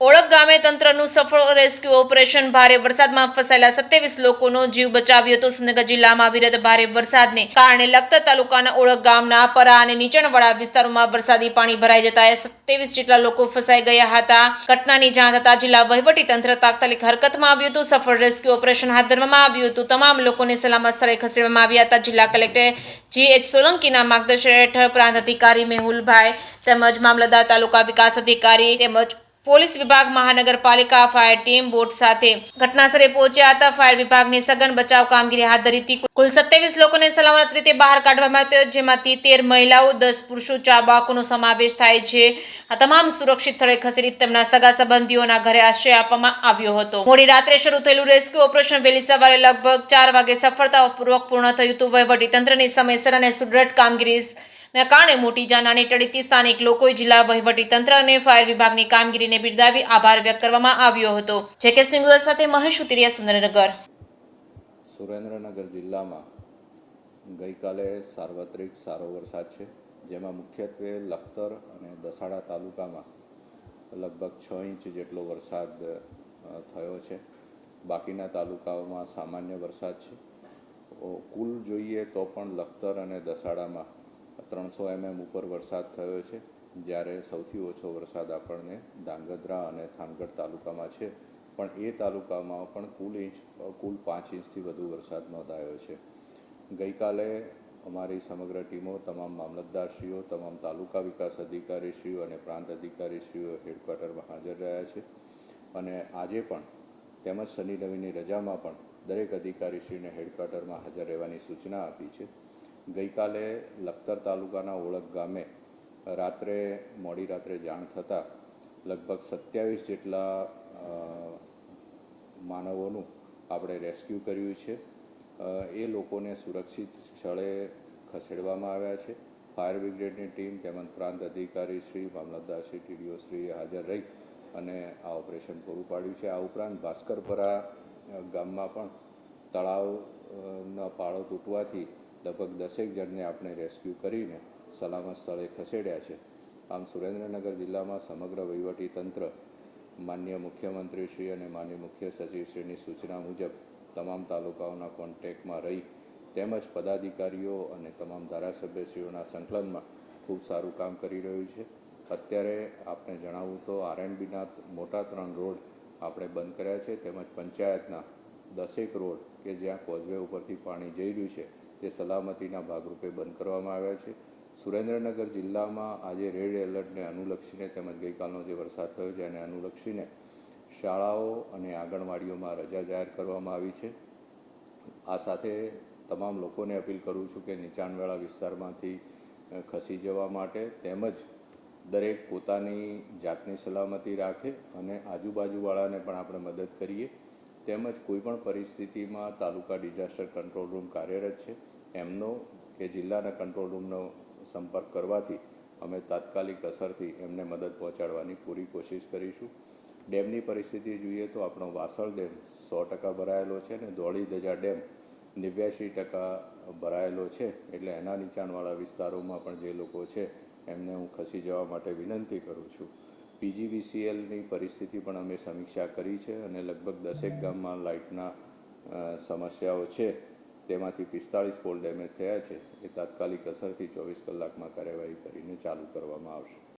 ઓળખ ગામે તંત્રનું સફળ રેસ્ક્યુ ઓપરેશન. ભારે વરસાદમાં ફસાયેલા 27 લોકોનો જીવ બચાવ્યો હતો. સુરેન્દ્રનગર જિલ્લામાં અવિરત ભારે વરસાદને કારણે લખતર તાલુકાના ઓળખ ગામના પરા અને નીચાણવાળા વિસ્તારોમાં વરસાદી પાણી ભરાઈ જતા 27 જેટલા લોકો ફસાઈ ગયા હતા. ઘટનાની જાણ થતાં જિલ્લા વહીવટીતંત્ર તાત્કાલિક હરકતમાં આવ્યું હતું. સફળ રેસ્ક્યુ ઓપરેશન હાથ ધરવામાં આવ્યું હતું. તમામ લોકોને સલામત સ્થળે ખસેડવામાં આવ્યા હતા. જિલ્લા કલેક્ટર GH સોલંકીના માર્ગદર્શન હેઠળ પ્રાંત અધિકારી મેહુલભાઈ તેમજ મામલતદાર, તાલુકા વિકાસ અધિકારી તેમજ પોલીસ વિભાગ, મહાનગરપાલિકા ફાયર ટીમ બોટ સાથે ઘટનાસ્થળે પહોંચ્યા હતા. ફાયર વિભાગની સઘન બચાવ કામગીરી હાથ ધરી હતી. કુલ 27 લોકોને સલામત રીતે બહાર કાઢવામાં આવ્યા, જેમાંથી 13 મહિલાઓ, 10 પુરુષો, 4 બાળકોનો સમાવેશ થાય છે. આ તમામ સુરક્ષિત સ્થળે ખસેડી તેમના સગા સંબંધીઓના ઘરે આશ્રય આપવામાં આવ્યો હતો. મોડી રાત્રે શરૂ થયેલું રેસ્ક્યુ ઓપરેશન વહેલી સવારે લગભગ 4 વાગે સફળતાપૂર્વક પૂર્ણ થયું હતું. વહીવટીતંત્રની સમયસર અને સુદૃઢ કામગીરી કારણે મોટી જાનહાની ટળી હતી. સ્થાનિક લોકોએ જિલ્લા વહીવટીતંત્ર અને ફાયર વિભાગની કામગીરીને બિરદાવી આભાર વ્યક્ત કરવામાં આવ્યો હતો. જે.કે. સિંઘલ સાથે મહેશ ઉતરિયા, સુરેન્દ્રનગર. સુરેન્દ્રનગર જિલ્લામાં ગઈકાલે સાર્વત્રિક સારો વરસાદ છે, જેમાં મુખ્યત્વે લખતર અને દસાડા તાલુકામાં લગભગ 6 ઇંચ જેટલો વરસાદ થયો છે. બાકીના તાલુકાઓમાં સામાન્ય વરસાદ છે. કુલ જોઈએ તો પણ લખતર અને દસાડામાં 300 mm ઉપર વરસાદ થયો છે, જ્યારે સૌથી ઓછો વરસાદ આપણને ધાંગધ્રા અને થાનગઢ તાલુકામાં છે. પણ એ તાલુકામાં પણ કુલ 5 ઇંચથી વધુ વરસાદ નોંધાયો છે. ગઈકાલે અમારી સમગ્ર ટીમો, તમામ મામલતદારશ્રીઓ, તમામ તાલુકા વિકાસ અધિકારીશ્રીઓ અને પ્રાંત અધિકારીશ્રીઓ હેડક્વાર્ટરમાં હાજર રહ્યા છે. અને આજે પણ તેમજ શનિ રવિની રજામાં પણ દરેક અધિકારીશ્રીને હેડક્વાર્ટરમાં હાજર રહેવાની સૂચના આપી છે. ગઈકાલે લખતર તાલુકાના ઓળખ ગામે મોડી રાત્રે જાણ થતાં લગભગ 27 જેટલા માનવોનું આપણે રેસ્ક્યુ કર્યું છે. એ લોકોને સુરક્ષિત સ્થળે ખસેડવામાં આવ્યા છે. ફાયર બ્રિગેડની ટીમ તેમજ પ્રાંત અધિકારી શ્રી, મામલતદારશ્રી, TDO-શ્રીએ હાજર રહી અને આ ઓપરેશન પૂરું પાડ્યું છે. આ ઉપરાંત ભાસ્કરપરા ગામમાં પણ તળાવનો પાળો તૂટવાથી લગભગ 10 જણને આપણે રેસ્ક્યુ કરીને સલામત સ્થળે ખસેડ્યા છે. આમ સુરેન્દ્રનગર જિલ્લામાં સમગ્ર વહીવટીતંત્ર માનનીય મુખ્યમંત્રીશ્રી અને માનનીય મુખ્ય સચિવશ્રીની સૂચના મુજબ તમામ તાલુકાઓના કોન્ટેક્ટમાં રહી તેમજ પદાધિકારીઓ અને તમામ ધારાસભ્યશ્રીઓના સંકલનમાં ખૂબ સારું કામ કરી રહ્યું છે. અત્યારે આપને જણાવું તો RNBના મોટા 3 રોડ આપણે બંધ કર્યા છે, તેમજ પંચાયતના 10 રોડ કે જ્યાં કોઝવે ઉપરથી પાણી જઈ રહ્યું છે તે સલામતીના ભાગરૂપે બંધ કરવામાં આવ્યા છે. સુરેન્દ્રનગર જિલ્લામાં આજે રેડ એલર્ટને અનુલક્ષીને તેમજ ગઈકાલનો જે વરસાદ થયો છે એને અનુલક્ષીને શાળાઓ અને આંગણવાડીઓમાં રજા જાહેર કરવામાં આવી છે. આ સાથે તમામ લોકોને અપીલ કરું છું કે નીચાણવાળા વિસ્તારમાંથી ખસી જવા માટે તેમજ દરેક પોતાની જાતની સલામતી રાખે અને આજુબાજુવાળાને પણ આપણે મદદ કરીએ. તેમજ કોઈપણ પરિસ્થિતિમાં તાલુકા ડિઝાસ્ટર કંટ્રોલ રૂમ કાર્યરત છે, એમનો કે જિલ્લાના કંટ્રોલ રૂમનો સંપર્ક કરવાથી અમે તાત્કાલિક અસરથી એમને મદદ પહોંચાડવાની પૂરી કોશિશ કરીશું. ડેમની પરિસ્થિતિ જોઈએ તો આપણો વાસળ ડેમ 100% ભરાયેલો છે અને ધોળી ધજા ડેમ 89% ભરાયેલો છે. એટલે એના નીચાણવાળા વિસ્તારોમાં પણ જે લોકો છે એમને હું ખસી જવા માટે વિનંતી કરું છું. PGVCLની પરિસ્થિતિ પણ અમે સમીક્ષા કરી છે અને લગભગ 10 ગામમાં લાઇટના સમસ્યાઓ છે, તેમાંથી 45 પોલ ડેમેજ થયા છે. એ તાત્કાલિક અસરથી 24 કલાકમાં કાર્યવાહી કરીને ચાલુ કરવામાં આવશે.